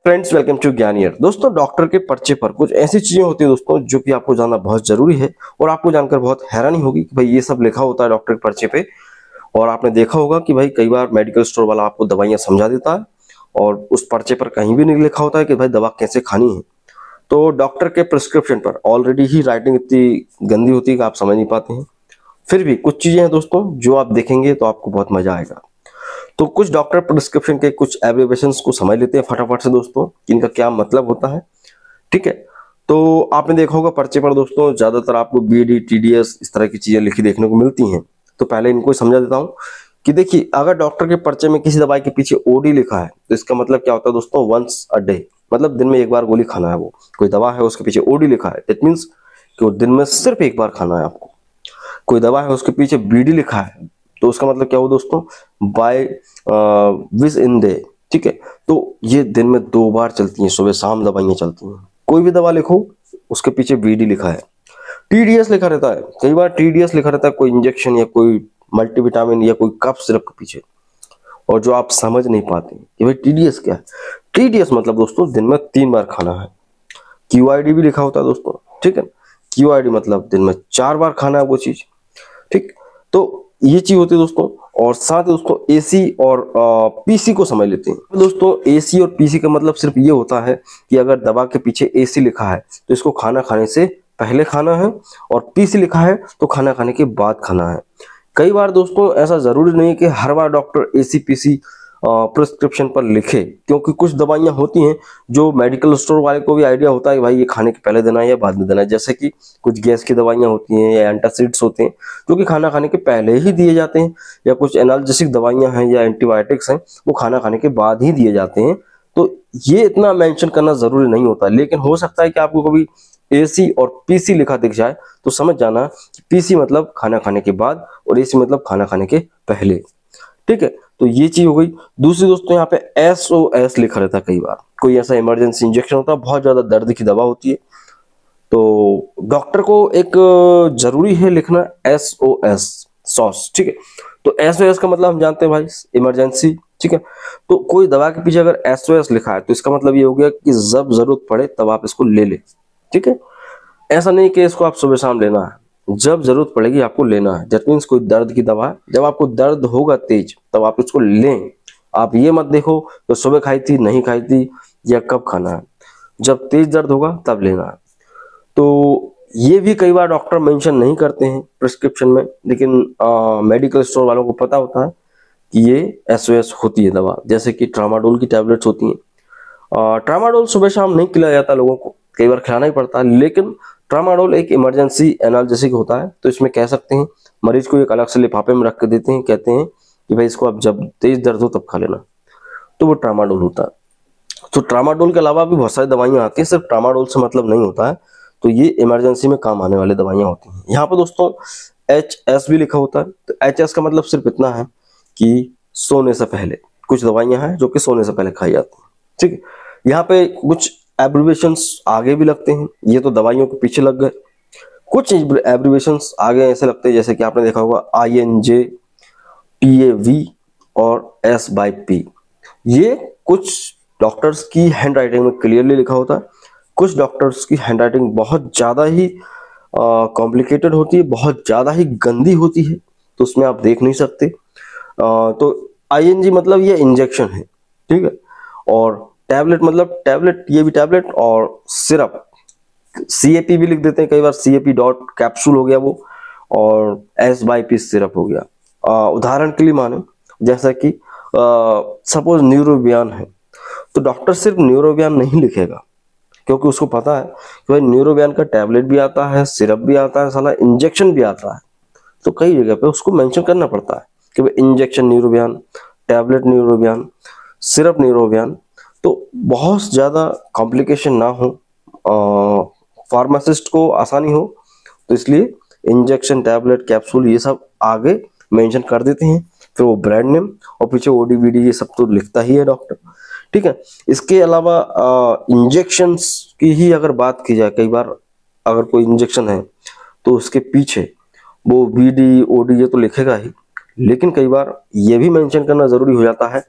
Friends, welcome to ज्ञानियर। दोस्तों, doctor के पर्चे पर कुछ ऐसी चीजें होती है दोस्तों जो कि आपको जानना बहुत जरूरी है और आपको जानकर बहुत हैरानी होगी कि भाई ये सब लिखा होता है डॉक्टर के पर्चे पे। और आपने देखा होगा कि भाई कई बार मेडिकल स्टोर वाला आपको दवाइयां समझा देता है और उस पर्चे पर कहीं भी नहीं लिखा होता है कि भाई दवा कैसे खानी है। तो डॉक्टर के प्रिस्क्रिप्शन पर ऑलरेडी ही राइटिंग इतनी गंदी होती है कि आप समझ नहीं पाते हैं। फिर भी कुछ चीजें हैं दोस्तों जो आप देखेंगे तो आपको बहुत मजा आएगा। तो कुछ डॉक्टर प्रिस्क्रिप्शन के कुछ एब्रिविएशंस को समझ लेते हैं फटाफट से दोस्तों कि इनका क्या मतलब होता है। ठीक है, तो आपने देखा होगा पर्चे पर दोस्तों ज्यादातर आपको बीडी टीडीएस इस तरह की चीजें लिखी देखने को मिलती हैं। तो पहले इनको समझा देता हूं कि देखिए, अगर डॉक्टर के पर्चे में किसी दवाई के पीछे ओडी लिखा है तो इसका मतलब क्या होता है दोस्तों, वंस अ डे, मतलब दिन में एक बार गोली खाना है। वो कोई दवा है उसके पीछे ओडी लिखा है, दैट मीन्स कि वो दिन में सिर्फ एक बार खाना है आपको। कोई दवा है उसके पीछे बीडी लिखा है तो उसका मतलब क्या हुआ दोस्तों, बाय विज इन डे। ठीक है, तो ये दिन में 2 बार चलती हैं, सुबह शाम दवाइयां चलती हैं। कोई भी दवा लिखो उसके पीछे बीडी लिखा है। टीडीएस लिखा रहता है, कई बार टीडीएस लिखा रहता है कोई इंजेक्शन या कोई मल्टीविटामिन या कोई कफ सिरप के पीछे, और जो आप समझ नहीं पाते कि भाई टीडीएस क्या है। टीडीएस मतलब दोस्तों दिन में 3 बार खाना है। क्यूआईडी भी लिखा होता है दोस्तों। ठीक है, क्यूआईडी मतलब दिन में 4 बार खाना है वो चीज। ठीक, तो ये चीज होती है दोस्तों। और साथ ही दोस्तों एसी और पीसी को समझ लेते हैं। दोस्तों एसी और पीसी का मतलब सिर्फ ये होता है कि अगर दवा के पीछे एसी लिखा है तो इसको खाना खाने से पहले खाना है, और पीसी लिखा है तो खाना खाने के बाद खाना है। कई बार दोस्तों ऐसा जरूरी नहीं कि हर बार डॉक्टर एसी पीसी प्रिस्क्रिप्शन पर लिखे, क्योंकि कुछ दवाइयां होती हैं जो मेडिकल स्टोर वाले को भी आइडिया होता है कि भाई ये खाने के पहले देना है या बाद में देना है। जैसे कि कुछ गैस की दवाइयां होती हैं या एंटासिड्स होते हैं जो कि खाना खाने के पहले ही दिए जाते हैं, या कुछ एनाल्जेसिक दवाइयां हैं या एंटीबायोटिक्स हैं वो खाना खाने के बाद ही दिए जाते हैं। तो ये इतना मेंशन करना जरूरी नहीं होता, लेकिन हो सकता है कि आपको कभी एसी और पीसी लिखा दिख जाए तो समझ जाना कि पीसी मतलब खाना खाने के बाद और एसी मतलब खाना खाने के पहले। ठीक है, तो ये चीज हो गई। दूसरी दोस्तों यहाँ पे एसओएस लिखा रहता है। कई बार कोई ऐसा इमरजेंसी इंजेक्शन होता है, बहुत ज्यादा दर्द की दवा होती है, तो डॉक्टर को एक जरूरी है लिखना एसओएस सॉस। ठीक है, तो एसओएस का मतलब हम जानते हैं भाई इमरजेंसी। ठीक है, तो कोई दवा के पीछे अगर एसओएस लिखा है तो इसका मतलब ये हो गया कि जब जरूरत पड़े तब आप इसको ले ले। ठीक है, ऐसा नहीं कि इसको आप सुबह शाम लेना है, जब जरूरत पड़ेगी आपको लेना है। दैट मीन्स कोई दर्द की दवा है, जब आपको दर्द होगा तेज तब आप इसको लें। आप ये मत देखो तो सुबह खाई थी नहीं खाई थी या कब खाना है, जब तेज दर्द होगा तब लेना है। तो ये भी कई बार डॉक्टर मेंशन नहीं करते हैं प्रिस्क्रिप्शन में, लेकिन मेडिकल स्टोर वालों को पता होता है कि ये एसओएस होती है दवा। जैसे कि ट्रामाडोल की टैबलेट्स होती हैं। ट्रामाडोल सुबह शाम नहीं खिलाया जाता लोगों को, कई बार खिलाना ही पड़ता है, लेकिन ट्रामाडोल एक इमरजेंसी एनाल्जेसिक होता है। तो इसमें कह सकते हैं मरीज को एक अलग से लिफाफे में रख के देते हैं, कहते हैं कि भाई इसको आप जब तेज दर्द हो तब खा लेना, तो वो ट्रामाडोल होता है। तो ट्रामाडोल के अलावा भी बहुत सारी दवाइयां आती हैं, सिर्फ ट्रामाडोल से मतलब नहीं होता है। तो ये इमरजेंसी में काम आने वाली दवाइयां होती हैं। यहाँ पर दोस्तों एचएस भी लिखा होता है। तो एचएस का मतलब सिर्फ इतना है कि सोने से पहले कुछ दवाइयां हैं जो कि सोने से पहले खाई जाती हैं। ठीक है, यहाँ पे कुछ एब्रिविएशंस आगे भी लगते हैं, ये तो दवाइयों के पीछे लग गए। कुछ एब्रिविएशंस आगे ऐसे लगते हैं जैसे कि आपने देखा होगा INJ, TAV और S/P। ये कुछ डॉक्टर्स की हैंड राइटिंग में क्लियरली लिखा होता है। कुछ डॉक्टर्स की हैंड राइटिंग बहुत ज्यादा ही कॉम्प्लिकेटेड होती है, बहुत ज्यादा ही गंदी होती है, तो उसमें आप देख नहीं सकते। तो ING मतलब ये इंजेक्शन है। ठीक है, और टैबलेट मतलब टैबलेट, ये भी टैबलेट, और सिरप CAP भी लिख देते हैं कई बार, CAP डॉट कैप्सूल हो गया वो, और S/P सिरप हो गया। उदाहरण के लिए माने जैसा कि सपोज न्यूरोबियान है, तो डॉक्टर सिर्फ न्यूरोबियान नहीं लिखेगा, क्योंकि उसको पता है कि भाई न्यूरोबियान का टैबलेट भी आता है, सिरप भी आता है, साला इंजेक्शन भी आता है। तो कई जगह पे उसको मेंशन करना पड़ता है कि भाई injection Neurobion, tablet Neurobion, syrup Neurobion. तो बहुत ज्यादा कॉम्प्लिकेशन ना हो, फार्मासिस्ट को आसानी हो, तो इसलिए इंजेक्शन, टैबलेट, कैप्सूल ये सब आगे मेंशन कर देते हैं। फिर वो ब्रांड नेम और पीछे ODBD ये सब तो लिखता ही है डॉक्टर। ठीक है, इसके अलावा इंजेक्शंस की ही अगर बात की जाए, कई बार अगर कोई इंजेक्शन है तो उसके पीछे वो BD OD ये तो लिखेगा ही, लेकिन कई बार ये भी मेंशन करना जरूरी हो जाता है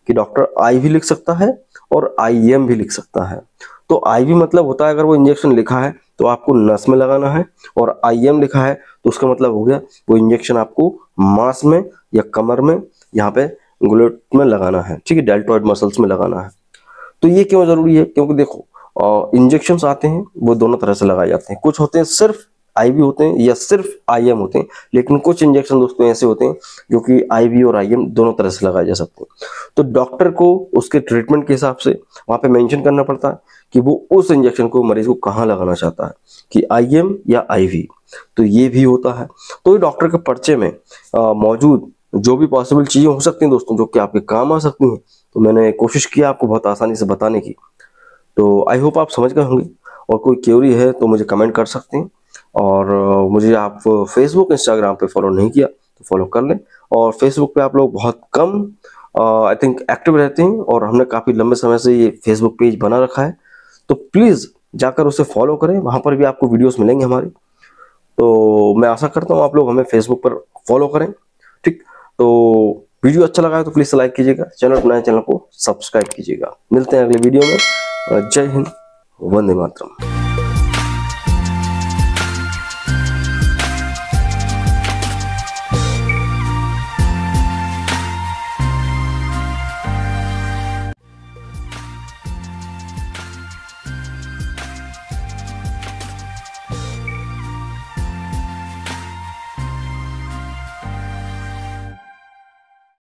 कि डॉक्टर आई भी लिख सकता है और IM भी लिख सकता है। तो IV मतलब होता है अगर वो इंजेक्शन लिखा है तो आपको नस में लगाना है, और IM लिखा है तो उसका मतलब हो गया वो इंजेक्शन आपको मांस में या कमर में, यहाँ पे ग्लूट में लगाना है, ठीक है, डेल्टॉइड मसल्स में लगाना है। तो ये क्यों जरूरी है? क्योंकि देखो इंजेक्शंस आते हैं वो दोनों तरह से लगाए जाते हैं। कुछ होते हैं सिर्फ IV होते हैं या सिर्फ IM होते हैं, लेकिन कुछ इंजेक्शन दोस्तों ऐसे होते हैं जो कि IV और IM दोनों तरह से लगाए जा सकते हैं। तो डॉक्टर को उसके ट्रीटमेंट के हिसाब से वहां पे मेंशन करना पड़ता है कि वो उस इंजेक्शन को मरीज को कहाँ लगाना चाहता है, कि IM या IV। तो ये भी होता है। तो ये डॉक्टर के पर्चे में मौजूद जो भी पॉसिबल चीजें हो सकती हैं दोस्तों जो कि आपके काम आ सकती हैं, तो मैंने कोशिश किया आपको बहुत आसानी से बताने की। तो आई होप आप समझ गए होंगे, और कोई क्वेरी है तो मुझे कमेंट कर सकते हैं। और मुझे आप फेसबुक इंस्टाग्राम पे फॉलो नहीं किया तो फॉलो कर लें। और फेसबुक पे आप लोग बहुत कम आई थिंक एक्टिव रहते हैं, और हमने काफ़ी लंबे समय से ये फेसबुक पेज बना रखा है, तो प्लीज़ जाकर उसे फॉलो करें, वहाँ पर भी आपको वीडियोस मिलेंगे हमारे। तो मैं आशा करता हूँ आप लोग हमें फेसबुक पर फॉलो करें, ठीक। तो वीडियो अच्छा लगा है तो प्लीज़ लाइक कीजिएगा, नए चैनल को सब्सक्राइब कीजिएगा। मिलते हैं अगले वीडियो में। जय हिंद, वंदे मातरम।